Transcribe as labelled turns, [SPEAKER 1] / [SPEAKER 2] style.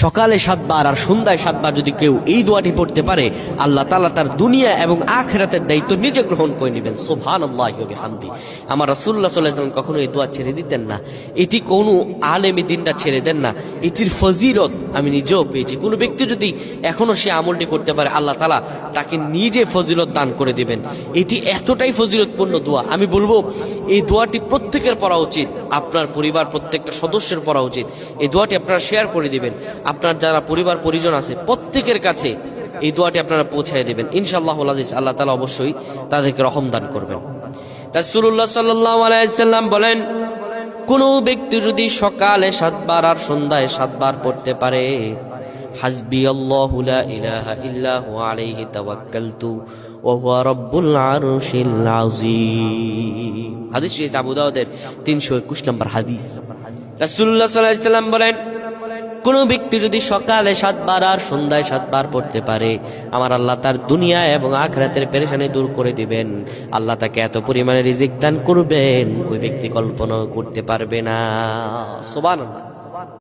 [SPEAKER 1] সকালে 7 বার আর সন্ধ্যায় 7 বার যদি কেউ এই দোয়াটি পড়তে পারে, আল্লাহ তাআলা তার দুনিয়া এবং আখিরাতের দায়িত্ব নিজে গ্রহণ করে নেবেন। সুবহানাল্লাহি ওয়া বিহামদি। আমার রাসূলুল্লাহ সাল্লাল্লাহু আলাইহি ওয়াসাল্লাম কখনো এই দোয়া ছেড়ে দিতেন না। এটি কোনো আলেম দ্বীনরা ছেড়ে দেন না। এটির ফজিলত আমি নিজেও পেয়েছি। কোনো ব্যক্তি যদি এখনো সে আমলটি করতে পারে, আল্লাহ তাআলা তাকে নিজে ফজিলত দান করে দিবেন। এটি এতটাই ফজিলতপূর্ণ দোয়া, আমি বলবো এই দোয়াটি প্রত্যেকের পড়া উচিত। আপনার পরিবার প্রত্যেকটা সদস্যের পড়া উচিত। এই দোয়াটি আপনারা শেয়ার করে দিবেন। আপনার যারা পরিবার পরিজন আছে প্রত্যেকের কাছে এই দোয়াটি আপনারা পৌঁছায় দিবেন। ইনশাআল্লাহুল আজিজ, আল্লাহ তাআলা অবশ্যই তাদেরকে রহম দান করবেন। রাসূলুল্লাহ সাল্লাল্লাহু আলাইহি ওয়াসাল্লাম বলেন, কোন ব্যক্তি যদি সকালে 7 বার আর সন্ধ্যায় 7 বার পড়তে পারে, হাসবিয়াল্লাহু লা ইলাহা ইল্লা হুয়া আলাইহি তাওয়াক্কালতু ওয়া হুয়া রাব্বুল আরশিল আযীম। হাদিস শরীফ আবু দাউদের 321 নম্বর হাদিস। রাসূলুল্লাহ সাল্লাল্লাহু আলাইহি ওয়াসাল্লাম বলেন, কোন ব্যক্তি যদি সকালে 7 বার আর সন্ধ্যায় 7 বার পড়তে পারে, আমার আল্লাহ তার দুনিয়া এবং আখিরাতের পেরেশানি দূর করে দিবেন। আল্লাহ তাকে এত পরিমাণে রিজিক দান করবেন ওই ব্যক্তি কল্পনা করতে পারবে না। সুবহানাল্লাহ।